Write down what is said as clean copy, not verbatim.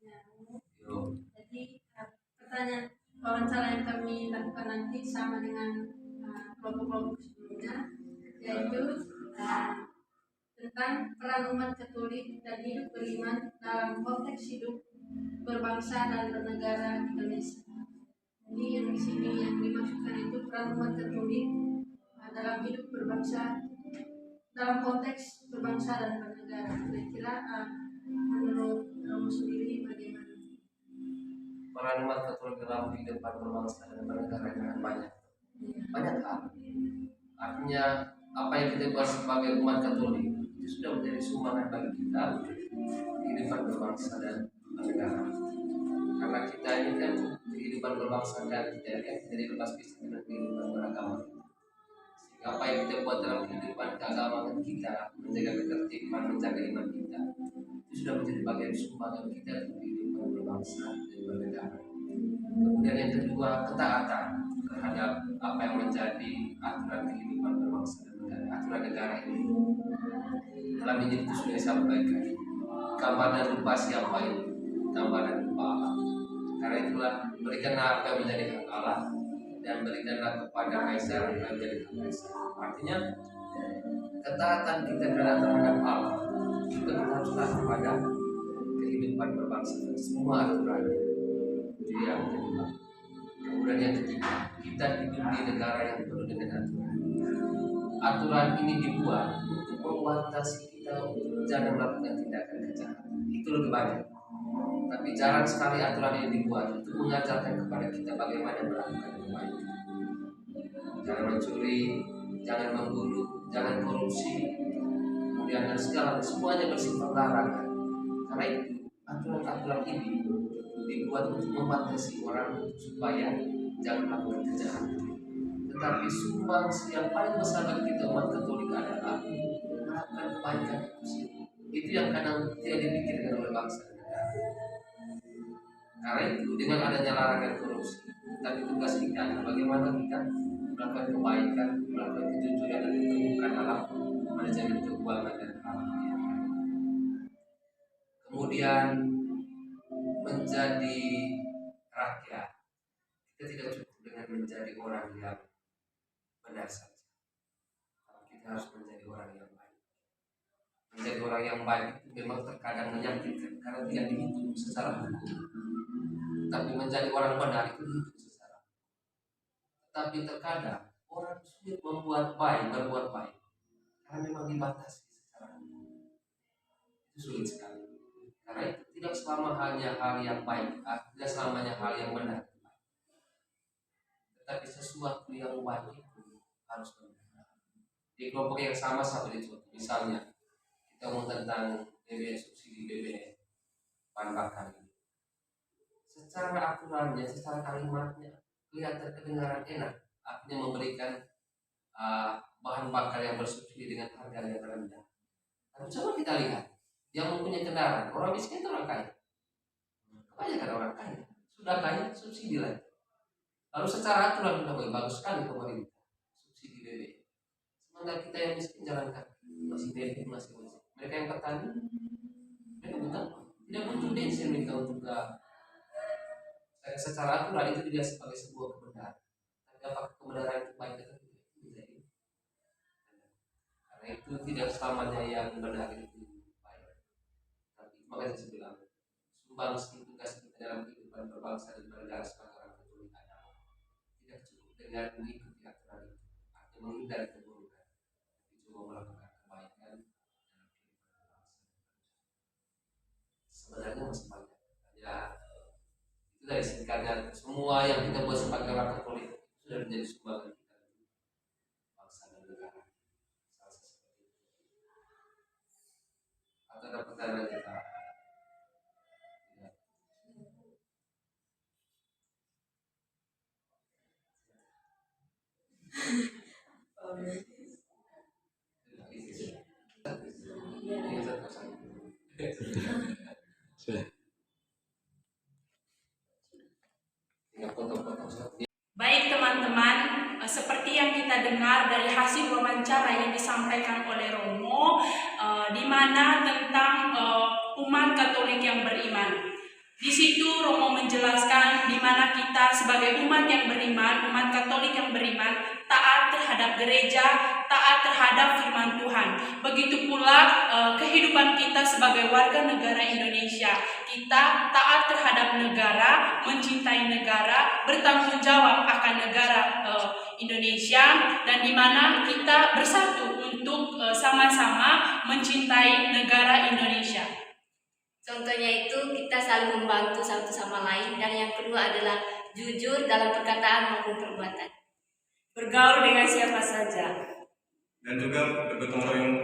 Jadi pertanyaan wawancara yang kami lakukan nanti sama dengan kelompok-kelompok sebelumnya, yaitu tentang peran umat Katolik dan hidup beriman dalam konteks hidup berbangsa dan bernegara Indonesia. Jadi yang di sini yang dimaksudkan itu peran umat Katolik dalam hidup berbangsa dalam konteks berbangsa dan bernegara. Kira-kira menurut kamu sendiri bagaimana? Peran umat Katolik dalam kehidupan berbangsa dan bernegara dengan banyak hal. Artinya apa yang kita buat sebagai umat Katolik itu sudah menjadi sumbangan bagi kita kehidupan berbangsa dan bernegara. Karena kita ini kan kehidupan berbangsa dan kita kan tidak lepas pisah dengan kehidupan beragama. Apa yang kita buat dalam kehidupan keagamaan kita, menjaga ketertiban, menjaga iman kita, itu sudah menjadi bagian sumbangan kita untuk kehidupan berbangsa dan bernegara. Kemudian yang kedua, ketaatan terhadap apa yang menjadi aturan kehidupan berbangsa dan bernegara, aturan negara ini. Dalam Injil itu sudah disampaikan, gambar dan rupa siapa ini? Gambar dan rupa Allah. Karena itulah berikanlah apa yang menjadi hak Allah dan berikanlah kepada Kaisar apa yang menjadi hak Kaisar. Artinya ketaatan kita terhadap Allah juga kita harus taat kepada kehidupan berbangsa dan semua aturannya. Itu yang kedua. Kemudian yang ketiga, kita hidup di negara yang penuh dengan aturan. Aturan ini dibuat untuk membatasi kita untuk jangan melakukan tindakan kejahatan. Itu lebih banyak. Tapi jarang sekali aturan ini dibuat untuk mengajarkan kepada kita bagaimana melakukan kebaikan. Jangan mencuri, jangan membunuh, jangan korupsi, kemudian dan semuanya bersifat larangan. Karena itu aturan-aturan ini dibuat untuk membatasi orang supaya jangan melakukan kejahatan. Tetapi sumbangsi yang paling besar bagi kita umat Katolik adalah melakukan kebaikan itu yang kadang tidak dipikirkan oleh bangsa dan negara. Karena itu dengan adanya larangan korupsi, tapi tugas kita adalah bagaimana kita melakukan kebaikan, melakukan kejujuran dan keterbukaan dalam manajemen keuangan dan hal-hal. Kemudian menjadi rakyat, kita tidak cukup dengan menjadi orang yang benar saja, tapi kita harus menjadi orang yang baik. Menjadi orang yang baik itu memang terkadang menyakitkan karena tidak dihitung secara hukum. Tapi menjadi orang benar itu dihitung secara. Tetapi terkadang orang sulit berbuat baik karena memang dibatasi secara hukum. Itu sulit sekali. Karena itu tidak selama hanya hal yang baik, tidak selamanya hal yang benar. Tetapi sesuatu yang baik itu harus benar. Di kelompok yang sama sampai dicontoh. Misalnya kita ngomong tentang BBM, subsidi BBM bahan bakar ini. Secara aturannya, secara kalimatnya kelihatan kedengaran enak, artinya memberikan bahan bakar yang bersubsidi dengan harga yang rendah. Tapi coba kita lihat, yang mempunyai kendaraan, orang miskin itu orang kaya. Kebanyakan orang kaya, sudah kaya subsidi lagi. Lalu secara aturan sudah bagus sekali pemerintah subsidi BBM. Sementara kita yang miskin jalan kaki, masih bensin, masih bensin. Mereka yang petani, mereka tidak butuh bensin mereka untuk secara aturan itu tidak sebagai sebuah kebenaran. Tapi apakah kebenaran itu baik atau tidak? Menjadi karena itu tidak selamanya yang benar itu baik. Tapi makanya saya bilang sumbangsi tugas kita dalam kehidupan berbangsa dan bernegara sebagai orang Katolik adalah tidak cukup dengan mengikuti aturan itu, artinya menghindari keburukan, tapi coba melakukan kebaikan dalam kehidupan berbangsa. Sebenarnya masih banyak. Ya, itu dari singkatnya semua yang kita buat sebagai orang Katolik sudah menjadi sumbangan kita bangsa dan negara. Salah seperti itu. Atau ada pertanyaan kita? Baik teman-teman, seperti yang kita dengar dari hasil wawancara yang disampaikan oleh Romo, di mana tentang umat Katolik yang beriman. Di situ Romo menjelaskan di mana kita sebagai umat yang beriman, umat Katolik yang beriman, taat terhadap gereja, taat terhadap firman Tuhan. Begitu pula kehidupan kita sebagai warga negara Indonesia. Kita taat terhadap negara, mencintai negara, bertanggung jawab akan negara Indonesia, dan di mana kita bersatu untuk sama-sama mencintai negara Indonesia. Contohnya itu kita saling membantu satu sama lain, dan yang kedua adalah jujur dalam perkataan maupun perbuatan. Bergaul dengan siapa saja. Dan juga bergotong royong